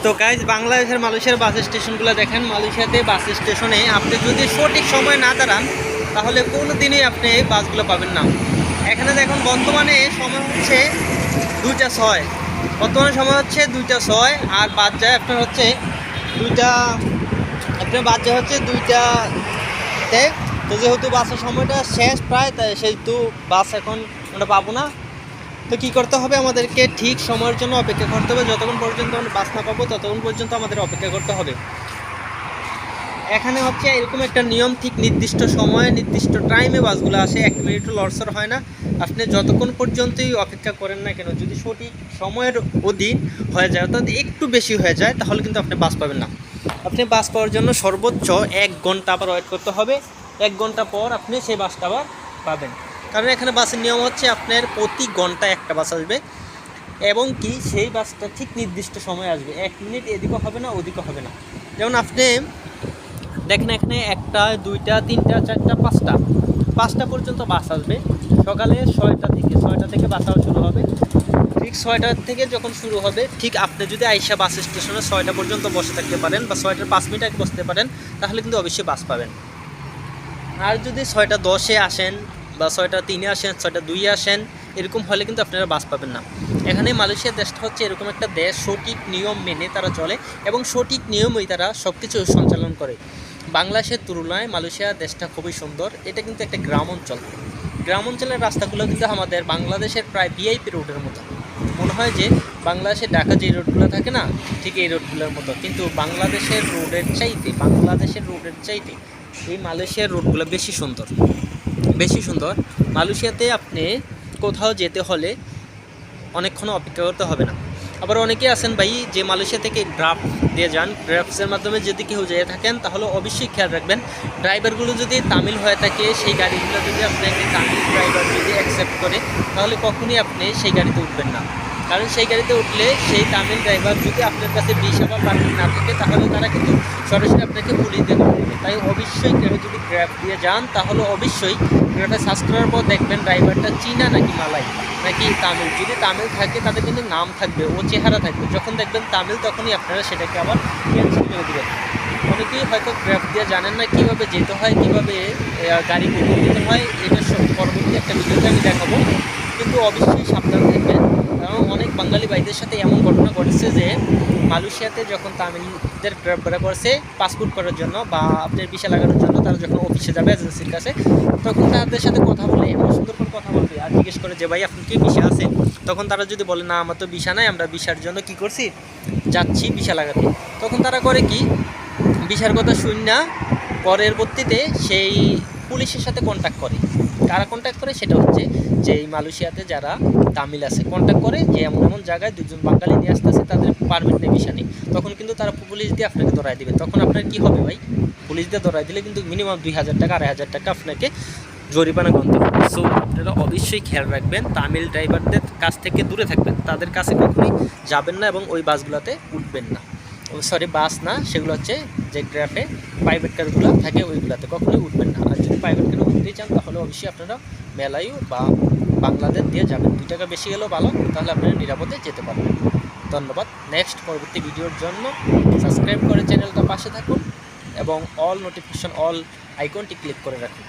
তো গাইজ বাংলাদেশের মালয়েশিয়ার বাস স্টেশনগুলো দেখেন। মালয়েশিয়াতে বাস স্টেশনে আপনি যদি সঠিক সময় না দাঁড়ান তাহলে কোনো দিনই আপনি বাসগুলো পাবেন না। এখানে দেখুন বর্তমানে সময় হচ্ছে 2টা 6, বর্তমানে সময় হচ্ছে 2টা 6 আর বাস যায় আপনার হচ্ছে 2টা, আপনার বাস যায় হচ্ছে 2টাতে। তো যেহেতু বাসের সময়টা শেষ প্রায়, তাই সেহেতু বাস এখন আমরা পাবো না। তো কী করতে হবে, আমাদেরকে ঠিক সময়ের জন্য অপেক্ষা করতে হবে। যতক্ষণ পর্যন্ত আমরা বাস না পাবো ততক্ষণ পর্যন্ত আমাদের অপেক্ষা করতে হবে। এখানে হচ্ছে এরকম একটা নিয়ম, ঠিক নির্দিষ্ট সময়ে নির্দিষ্ট টাইমে বাসগুলো আসে, 1 মিনিটও লড়সড় হয় না। আপনি যতক্ষণ পর্যন্তই অপেক্ষা করেন না কেন, যদি সঠিক সময়ের অধীন হয়ে যায় অর্থাৎ একটু বেশি হয়ে যায় তাহলে কিন্তু আপনি বাস পাবেন না। আপনি বাস পাওয়ার জন্য সর্বোচ্চ 1 ঘন্টা আবার ওয়েট করতে হবে। 1 ঘন্টা পর আপনি সেই বাসটা আবার পাবেন। কারণ এখানে বাসের নিয়ম হচ্ছে আপনার প্রতি ঘন্টায় একটা বাস আসবে এবং কি সেই বাসটা ঠিক নির্দিষ্ট সময় আসবে, 1 মিনিট এদিকও হবে না ওদিকও হবে না। যেমন আপনি দেখেন এখানে 1টা 2টা 3টা 4টা 5টা পর্যন্ত বাস আসবে। সকালে 6টা থেকে বাস আওয়া শুরু হবে। ঠিক 6টা থেকে যখন শুরু হবে, ঠিক আপনি যদি আইসা বাস স্টেশনে 6টা পর্যন্ত বসে থাকতে পারেন বা 6টার 5 মিনিট আগে বসতে পারেন তাহলে কিন্তু অবশ্যই বাস পাবেন। আর যদি 6টা 10-এ আসেন বা 6টা 3-এ আসেন, 6টা 2-এ আসেন, এরকম হলে কিন্তু আপনারা বাস পাবেন না। এখানে মালয়েশিয়া দেশটা হচ্ছে এরকম একটা দেশ, সঠিক নিয়ম মেনে তারা চলে এবং সঠিক নিয়মেই তারা সব কিছু সঞ্চালন করে। বাংলাদেশের তুলনায় মালয়েশিয়া দেশটা খুবই সুন্দর। এটা কিন্তু একটা গ্রাম অঞ্চল। গ্রাম অঞ্চলের রাস্তাগুলো কিন্তু আমাদের বাংলাদেশের প্রায় ভিআইপি রোডের মতো। মনে হয় যে বাংলাদেশের ঢাকা যে রোডগুলো থাকে না, ঠিক এই রোডগুলোর মতো। কিন্তু বাংলাদেশের রোডের চাইতে এই মালয়েশিয়ার রোডগুলো বেশি সুন্দর। মালয়েশিয়াতে আপনি কোথাও যেতে হলে অনেকক্ষণ অপেক্ষা করতে হবে না। আবার অনেকেই আছেন ভাই যে মালয়েশিয়া থেকে ড্রাফট দিয়ে যান, ড্রাফটসের মাধ্যমে যদি কেউ যেয়ে থাকেন তাহলে অবশ্যই খেয়াল রাখবেন ড্রাইভারগুলো যদি তামিল হয়ে থাকে, সেই গাড়িগুলো যদি আপনাকে তামিল ড্রাইভার যদি অ্যাকসেপ্ট করে তাহলে কখনই আপনি সেই গাড়িতে উঠবেন না। কারণ সেই গাড়িতে উঠলে সেই তামিল ড্রাইভার যদি আপনার কাছে ভিসা বা পারমিট না থাকে তাহলে তারা কিন্তু সরাসরি আপনাকে পুলিশ দিয়ে ধরে দেবে। তাই অবশ্যই কেউ যদি গ্র্যাব দিয়ে যান তাহলে অবশ্যই গ্র্যাবে সার্চ করার পর দেখবেন ড্রাইভারটা চীনা নাকি মালাই নাকি তামিল। যদি তামিল থাকে তাদের কিন্তু নাম থাকবে ও চেহারা থাকবে। যখন দেখবেন তামিল তখনই আপনারা সেটাকে আবার ক্যান্সেল করে দেবেন। অনেকেই হয়তো গ্র্যাব দিয়ে জানেন না কীভাবে যেতে হয়, কীভাবে গাড়ি বুকিং দিতে হয়। এটা পরবর্তী একটা ভিডিওতে আমি দেখাবো, কিন্তু অবশ্যই সাবধান থাকবেন। কারণ অনেক বাঙালি ভাইদের সাথে এমন ঘটনা ঘটেছে যে মালয়েশিয়াতে যখন তামিলদের গ্র্যাব করা করছে পাসপোর্ট করার জন্য বা আপনার ভিসা লাগানোর জন্য, তারা যখন অফিসে যাবে এজেন্সির কাছে, তখন তাদের সাথে কথা বলে এমন সুন্দর করে কথা বলবে আর জিজ্ঞেস করে যে ভাই আপনার কি ভিসা আছে। তখন তারা যদি বলে না আমার তো ভিসা নাই, আমরা ভিসার জন্য কি করছি যাচ্ছি ভিসা লাগাতে, তখন তারা করে কি ভিসার কথা শুন না পরবর্তীতে সেই পুলিশের সাথে কন্ট্যাক্ট করে। কারা কন্ট্যাক্ট করে সেটা হচ্ছে যে এই মালয়েশিয়াতে যারা তামিল আছে কন্ট্যাক্ট করে যে এমন এমন জায়গায় 2জন বাঙালি নিয়ে আসতেছে, তাদের পারমিট নেই ভিসা নেই। তখন কিন্তু তারা পুলিশ দিয়ে আপনাকে ধরাই দেবে। তখন আপনার কি হবে ভাই, পুলিশ দিয়ে ধরাই দিলে কিন্তু মিনিমাম 2000 টাকা 2500 টাকা আপনাকে জরিমানা গুনতে হবে। সো আপনারা অবশ্যই খেয়াল রাখবেন, তামিল ড্রাইভারদের কাছ থেকে দূরে থাকবেন, তাদের কাছে কখনোই যাবেন না এবং ওই বাসগুলোতে উঠবেন না। বাস না, সেগুলো হচ্ছে যে গ্রাফে প্রাইভেট কারগুলো থাকে ওইগুলোতে কখনোই উঠবেন না। আর যদি প্রাইভেট কারে উঠতেই চান তাহলে অবশ্যই আপনারা মেলায়ু বা বাংলাদেশ দিয়ে যাবেন। 2 টাকা বেশি গেলেও ভালো, তাহলে আপনারা নিরাপদে যেতে পারবেন। ধন্যবাদ। নেক্সট পরবর্তী ভিডিওর জন্য সাবস্ক্রাইব করে চ্যানেলটা পাশে থাকুন এবং অল নোটিফিকেশন অল আইকনটি ক্লিক করে রাখুন।